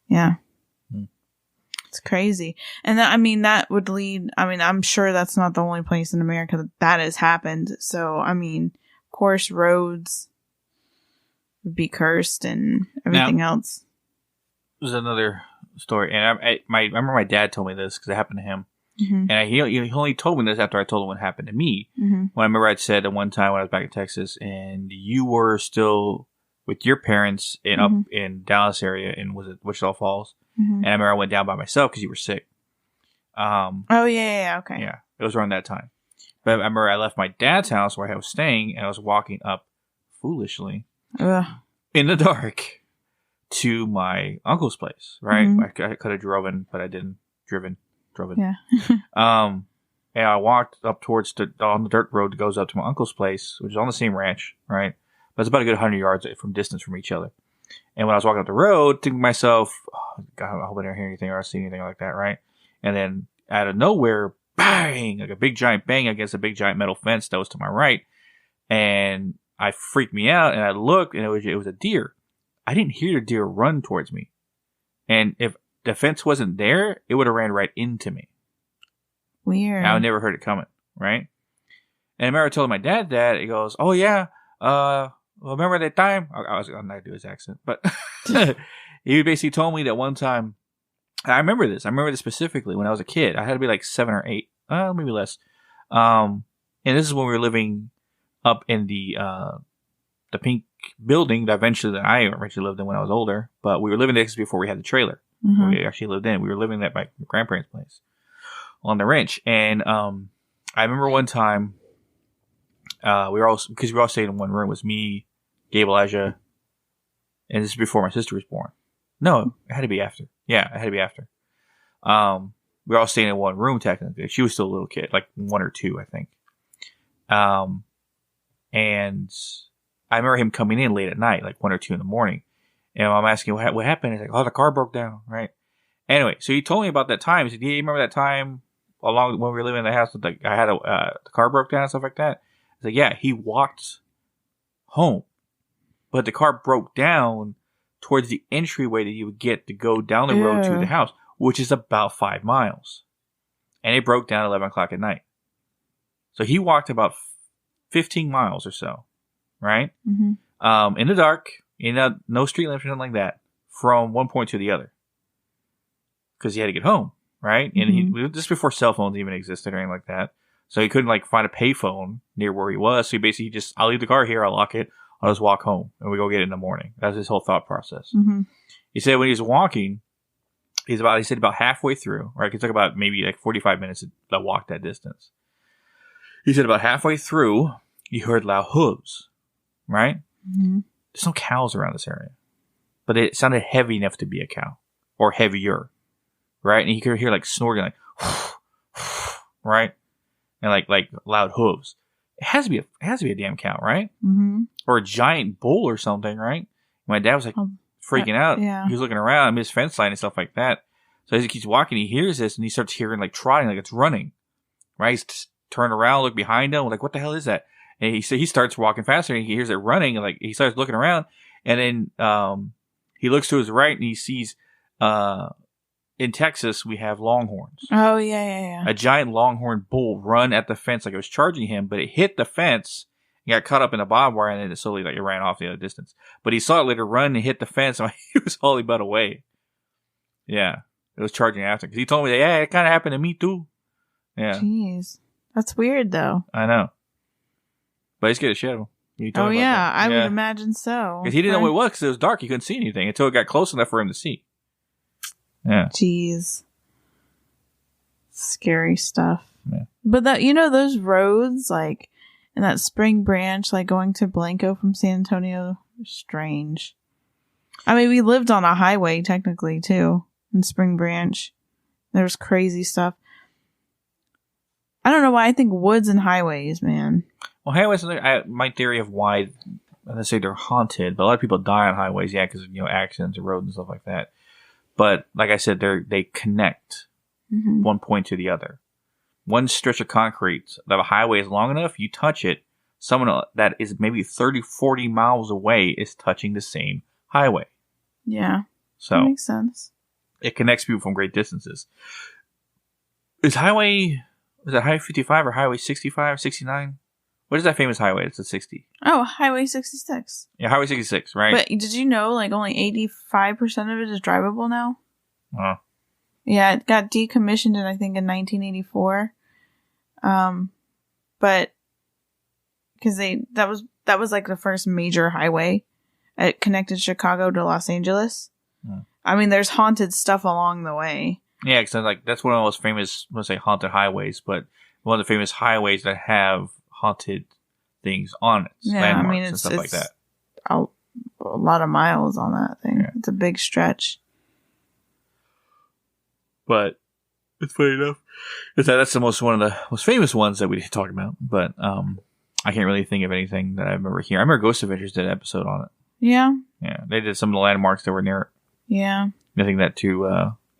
[SPEAKER 2] yeah. It's crazy. And that would lead, I'm sure that's not the only place in America that has happened. So, of course, roads would be cursed and everything else.
[SPEAKER 1] There's another story. And I remember my dad told me this because it happened to him. Mm-hmm. And he only told me this after I told him what happened to me. Mm-hmm. When I remember I'd said at one time when I was back in Texas and you were still with your parents up in Dallas area in, was it Wichita Falls? Mm-hmm. And I remember I went down by myself because you were sick.
[SPEAKER 2] Okay.
[SPEAKER 1] Yeah, it was around that time. But I remember I left my dad's house where I was staying and I was walking up foolishly in the dark to my uncle's place, right? Mm-hmm. I could have driven, but I didn't. Driven. Yeah. And I walked up towards on the dirt road that goes up to my uncle's place, which is on the same ranch, right? But it's about a good 100 yards from distance from each other. And when I was walking up the road, thinking to myself, oh, God, I hope I don't hear anything or see anything like that, right? And then out of nowhere, bang, like a big giant bang against a big giant metal fence that was to my right. And I freaked me out and I looked and it was a deer. I didn't hear the deer run towards me. And if the fence wasn't there, it would have ran right into me.
[SPEAKER 2] Weird.
[SPEAKER 1] I never heard it coming, right? And I remember I told my dad that. He goes, oh, yeah. Well, remember that time? I'm not going to do his accent. But he basically told me that one time. I remember this. I remember this specifically when I was a kid. I had to be like 7 or 8. Maybe less. And this is when we were living up in the pink building that I eventually lived in when I was older. But we were living there before we had the trailer. Mm-hmm. We actually lived in. We were living at my grandparents' place on the ranch. And I remember one time we were all staying in one room. It was me, Gabe, Elijah, and this is before my sister was born. No, it had to be after. Yeah, it had to be after. We were all staying in one room technically. She was still a little kid, like 1 or 2, I think. And I remember him coming in late at night, like 1 or 2 in the morning. And I'm asking what happened. He's like, oh, the car broke down, right? Anyway, so he told me about that time. He said, do you remember that time along when we were living in the house? I had the car broke down and stuff like that. I said, yeah, he walked home, but the car broke down towards the entryway that you would get to go down the road to the house, which is about 5 miles. And it broke down at 11 o'clock at night. So he walked about 15 miles or so, right? Mm-hmm. In the dark. No street lamps or nothing like that, from one point to the other. Because he had to get home, right? Mm-hmm. And this before cell phones even existed or anything like that. So he couldn't find a payphone near where he was. So he basically I'll leave the car here, I'll lock it, I'll just walk home, and we go get it in the morning. That's his whole thought process. Mm-hmm. He said when he was walking, he said about halfway through, right? It took about maybe 45 minutes to walk that distance. He said about halfway through, he heard loud hooves, right? Mm-hmm. There's no cows around this area. But it sounded heavy enough to be a cow. Or heavier. Right? And you could hear snorting right? And like loud hooves. It has to be a damn cow, right? Mm-hmm. Or a giant bull or something, right? My dad was freaking out. Yeah. He was looking around, his fence line and stuff like that. So as he keeps walking, he hears this and he starts hearing trotting, like it's running. Right? He's turned around, look behind him, what the hell is that? And he starts walking faster and he hears it running and he starts looking around and then he looks to his right and he sees in Texas we have longhorns.
[SPEAKER 2] Oh yeah.
[SPEAKER 1] A giant longhorn bull run at the fence like it was charging him, but it hit the fence and got caught up in the barbed wire and then it slowly it ran off the other distance. But he saw it later run and hit the fence and he was all but away. Yeah. It was charging after because he told me that it kinda happened to me too. Yeah.
[SPEAKER 2] Jeez. That's weird though.
[SPEAKER 1] I know. But he scared the shit out of him.
[SPEAKER 2] Oh, yeah. I would imagine so.
[SPEAKER 1] Because he didn't know what it was because it was dark. He couldn't see anything until it got close enough for him to see. Yeah.
[SPEAKER 2] Jeez. Scary stuff.
[SPEAKER 1] Yeah.
[SPEAKER 2] But that, you know, those roads, like, in that Spring Branch, like going to Blanco from San Antonio, strange. I mean, we lived on a highway, technically, too, in Spring Branch. There was crazy stuff. I don't know why I think woods and highways, man.
[SPEAKER 1] Well, highways, my theory of why, let's say they're haunted, but a lot of people die on highways, yeah, because of, accidents and roads and stuff like that. But, like I said, they connect one point to the other. One stretch of concrete, the highway is long enough, you touch it, someone that is maybe 30, 40 miles away is touching the same highway.
[SPEAKER 2] Yeah.
[SPEAKER 1] So
[SPEAKER 2] that makes sense.
[SPEAKER 1] It connects people from great distances. Is it Highway 55 or Highway 65, 69? What is that famous highway? It's a 60.
[SPEAKER 2] Oh, Highway 66.
[SPEAKER 1] Yeah, Highway 66, right?
[SPEAKER 2] But did you know, like, only 85% of it is drivable now?
[SPEAKER 1] Oh.
[SPEAKER 2] Yeah, it got decommissioned in 1984. But because that was like the first major highway. It connected Chicago to Los Angeles. I mean, there's haunted stuff along the way.
[SPEAKER 1] Yeah, because that's one of the most famous, let's say, haunted highways, but one of the famous highways that have haunted things on it, landmarks and stuff like that.
[SPEAKER 2] A lot of miles on that thing. Yeah. It's a big stretch.
[SPEAKER 1] But it's funny enough. That's one of the most famous ones that we talk about. But I can't really think of anything that I remember here. I remember Ghost Adventures did an episode on it.
[SPEAKER 2] Yeah.
[SPEAKER 1] Yeah, they did some of the landmarks that were near it.
[SPEAKER 2] Yeah.
[SPEAKER 1] Nothing that too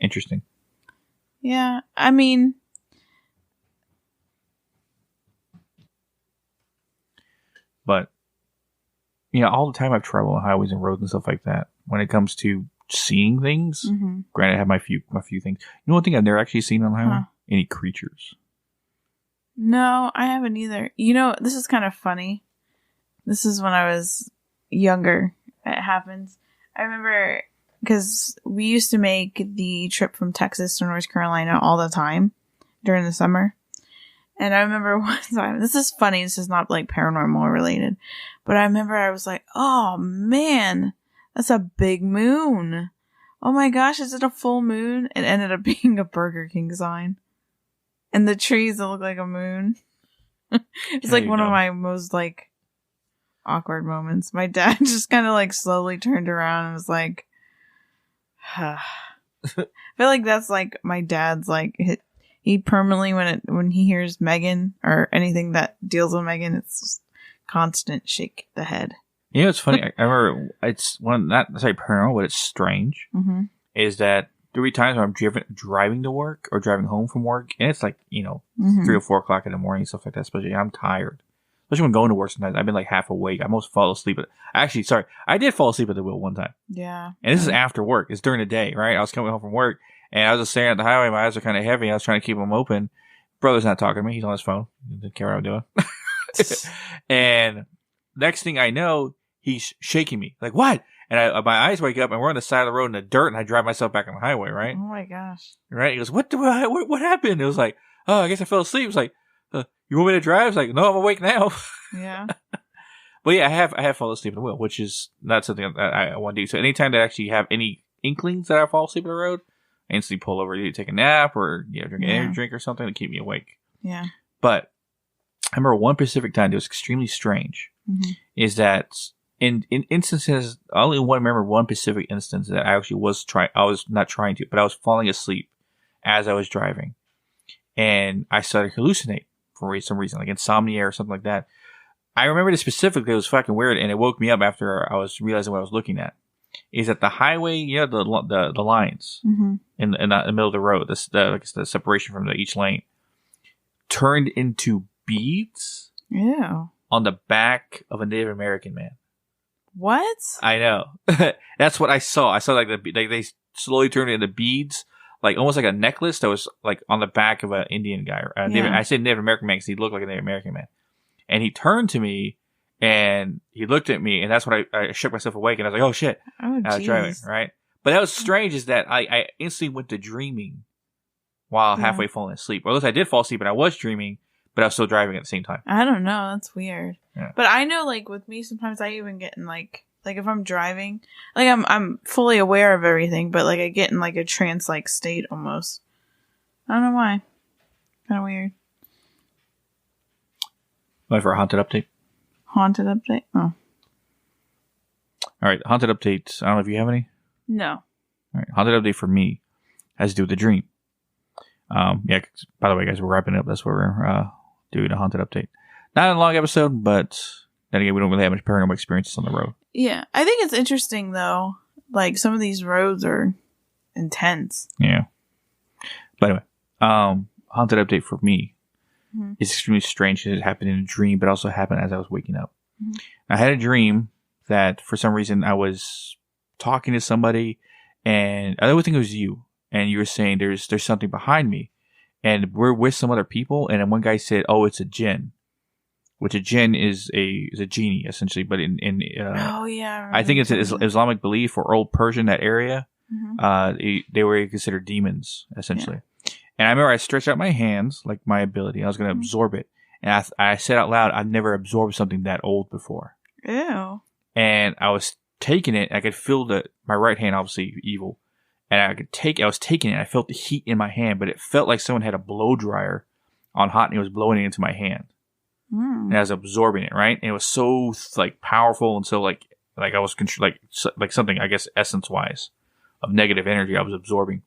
[SPEAKER 1] interesting.
[SPEAKER 2] Yeah, I mean,
[SPEAKER 1] but all the time I've traveled on highways and roads and stuff like that. When it comes to seeing things, granted, I have my few things. You know, one thing I've never actually seen on the highway: any creatures.
[SPEAKER 2] No, I haven't either. You know, this is kind of funny. This is when I was younger. It happens. I remember. Because we used to make the trip from Texas to North Carolina all the time during the summer. And I remember one time, this is funny, this is not like paranormal related, but I remember I was like, oh man, that's a big moon. Oh my gosh, is it a full moon? It ended up being a Burger King sign. And the trees that look like a moon. It's like one of my most like awkward moments. My dad just kind of like slowly turned around and was like, I feel like that's like my dad's like he permanently when he hears Megan or anything that deals with Megan, it's just constant shake the head.
[SPEAKER 1] You know, it's funny. I remember it's not paranormal, but it's strange. Is that there be times when I'm driving to work or driving home from work, and it's like 3 or 4 o'clock in the morning, stuff like that. Especially I'm tired. Especially when going to work sometimes. I've been like half awake. I almost fall asleep. Actually, sorry. I did fall asleep at the wheel one time.
[SPEAKER 2] Yeah.
[SPEAKER 1] And this is after work. It's during the day, right? I was coming home from work and I was just staring at the highway. My eyes are kind of heavy. I was trying to keep them open. Brother's not talking to me. He's on his phone. He didn't care what I'm doing. And next thing I know, he's shaking me. Like, what? And my eyes wake up and we're on the side of the road in the dirt and I drive myself back on the highway, right?
[SPEAKER 2] Oh my gosh.
[SPEAKER 1] Right? He goes, what happened? It was like, oh, I guess I fell asleep. It was like, you want me to drive? It's like, no, I'm awake now.
[SPEAKER 2] Yeah.
[SPEAKER 1] But yeah, I have fallen asleep at the wheel, which is not something that I want to do. So anytime that I actually have any inklings that I fall asleep at the road, I instantly pull over to take a nap or drink an energy drink or something to keep me awake.
[SPEAKER 2] Yeah.
[SPEAKER 1] But I remember one specific time that was extremely strange. Is that in instances, I only remember one specific instance that I actually I was not trying to, but I was falling asleep as I was driving. And I started to hallucinate for some reason, like insomnia or something like that. I remember this specifically. It was fucking weird, and it woke me up after I was realizing what I was looking at. Is that the highway? The lines in the middle of the road, the separation from each lane, turned into beads.
[SPEAKER 2] Yeah.
[SPEAKER 1] On the back of a Native American man.
[SPEAKER 2] What?
[SPEAKER 1] I know. That's what I saw. I saw like they slowly turned it into beads. Like almost like a necklace that was like on the back of an Indian guy. I said Native American man because he looked like a Native American man. And he turned to me and he looked at me and that's when I shook myself awake and I was like, oh shit.
[SPEAKER 2] Oh,
[SPEAKER 1] I was driving, right? But that was strange is that I instantly went to dreaming while halfway falling asleep. Or at least I did fall asleep and I was dreaming, but I was still driving at the same time.
[SPEAKER 2] I don't know. That's weird.
[SPEAKER 1] Yeah.
[SPEAKER 2] But I know like with me, sometimes I even get in like if I'm driving, like I'm fully aware of everything, but like I get in like a trance-like state almost. I don't know why. Kind of weird.
[SPEAKER 1] Wait for a haunted update.
[SPEAKER 2] Haunted update? Oh.
[SPEAKER 1] All right, haunted updates. I don't know if you have any.
[SPEAKER 2] No.
[SPEAKER 1] All right, haunted update for me has to do with the dream. Yeah. By the way, guys, we're wrapping up. That's what we're doing a haunted update. Not a long episode, but then again, we don't really have much paranormal experiences on the road.
[SPEAKER 2] Yeah, I think it's interesting though. Like some of these roads are intense.
[SPEAKER 1] Yeah. By the way, haunted update for me is extremely strange. It happened in a dream, but also happened as I was waking up. Mm-hmm. I had a dream that for some reason I was talking to somebody, and I don't think it was you. And you were saying there's something behind me, and we're with some other people. And then one guy said, "Oh, it's a jinn," which a jinn is a genie essentially. But
[SPEAKER 2] oh yeah,
[SPEAKER 1] I think it's an Islamic belief or old Persian, that area.
[SPEAKER 2] Mm-hmm.
[SPEAKER 1] They were considered demons essentially. Yeah. And I remember I stretched out my hands like my ability. I was going to absorb it, and I said out loud, "I've never absorbed something that old before."
[SPEAKER 2] Ew.
[SPEAKER 1] And I was taking it. I could feel my right hand, obviously evil. And I was taking it. I felt the heat in my hand, but it felt like someone had a blow dryer on hot and it was blowing it into my hand. And I was absorbing it, right? And it was so like powerful and so like I was like something, I guess, essence wise of negative energy I was absorbing.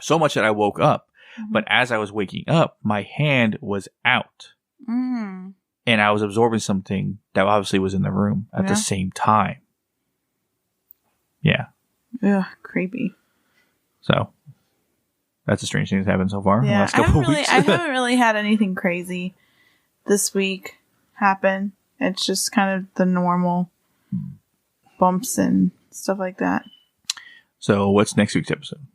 [SPEAKER 1] So much that I woke up. But as I was waking up, my hand was out. And I was absorbing something that obviously was in the room at the same time. Yeah.
[SPEAKER 2] Ugh, creepy.
[SPEAKER 1] So, that's a strange thing that's happened so far.
[SPEAKER 2] Yeah,
[SPEAKER 1] in the last couple of weeks.
[SPEAKER 2] I haven't really had anything crazy this week happen. It's just kind of the normal bumps and stuff like that.
[SPEAKER 1] So, what's next week's episode?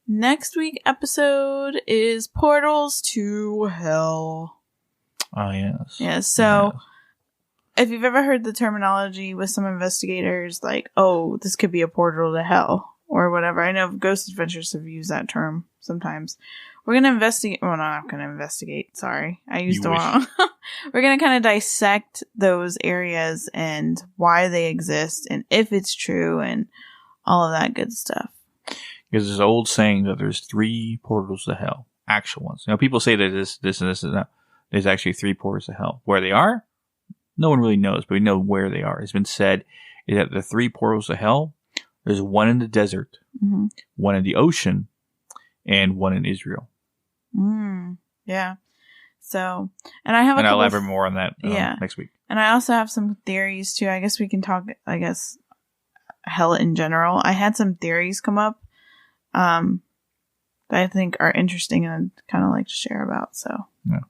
[SPEAKER 2] Next week's episode is Portals to Hell.
[SPEAKER 1] Oh, yes.
[SPEAKER 2] Yeah, so if you've ever heard the terminology with some investigators, like, oh, this could be a portal to hell. Or whatever. I know Ghost Adventures have used that term sometimes. We're going to investigate. Well, no, I'm not going to investigate. Sorry. I used the wrong. We're going to kind of dissect those areas and why they exist and if it's true and all of that good stuff.
[SPEAKER 1] Because there's an old saying that there's 3 portals to hell. Actual ones. You know, people say that this and this and that. There's actually 3 portals to hell. Where they are, no one really knows, but we know where they are. It's been said is that the 3 portals to hell, there's one in the desert, one in the ocean, and one in Israel.
[SPEAKER 2] Yeah. So, and I have
[SPEAKER 1] I'll elaborate more on that next week.
[SPEAKER 2] And I also have some theories too. I guess we can talk, hell in general. I had some theories come up that I think are interesting and I'd kind of like to share about. So,
[SPEAKER 1] yeah.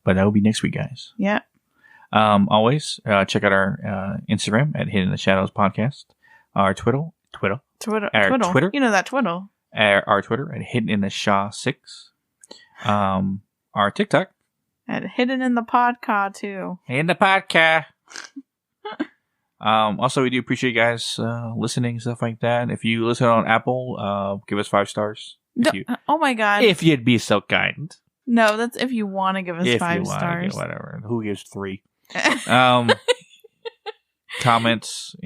[SPEAKER 1] But that will be next week, guys.
[SPEAKER 2] Yeah.
[SPEAKER 1] Always check out our Instagram at Hidden in the Shadows Podcast. Our Twitter.
[SPEAKER 2] You know that Twitter.
[SPEAKER 1] Our Twitter at Hidden in the Shaw 6. Our TikTok
[SPEAKER 2] at Hidden in the Podcast too.
[SPEAKER 1] In the podcast. Also, we do appreciate you guys listening, stuff like that. If you listen on Apple, give us 5 stars.
[SPEAKER 2] Oh my God!
[SPEAKER 1] If you'd be so kind.
[SPEAKER 2] No, that's if you want to give us 5 stars.
[SPEAKER 1] Whatever. Who gives 3? Comments,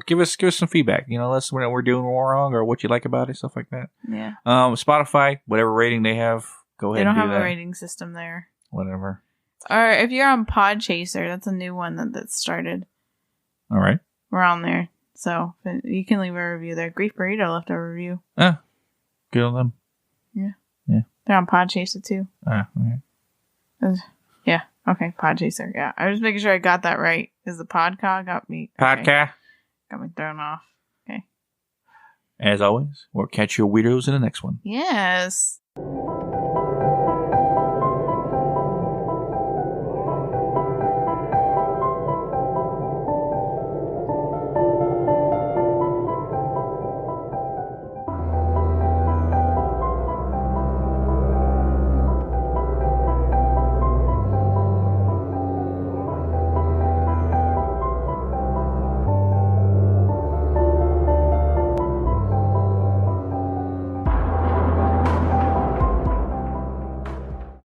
[SPEAKER 1] give us some feedback. Let us know what we're doing wrong or what you like about it, stuff like that.
[SPEAKER 2] Yeah.
[SPEAKER 1] Spotify, whatever rating they have, go ahead and do that.
[SPEAKER 2] They don't have a rating system there.
[SPEAKER 1] Whatever.
[SPEAKER 2] Or if you're on Podchaser, that's a new one that started.
[SPEAKER 1] All right.
[SPEAKER 2] We're on there. So you can leave a review there. Grief Burrito left a review.
[SPEAKER 1] Good on them. Yeah.
[SPEAKER 2] They're on Podchaser too.
[SPEAKER 1] Okay.
[SPEAKER 2] Yeah. Okay. Podchaser. Yeah. I was making sure I got that right. Is the podcast got me?
[SPEAKER 1] Okay. Podcast.
[SPEAKER 2] Got me thrown off. Okay.
[SPEAKER 1] As always, we'll catch you weirdos in the next one.
[SPEAKER 2] Yes.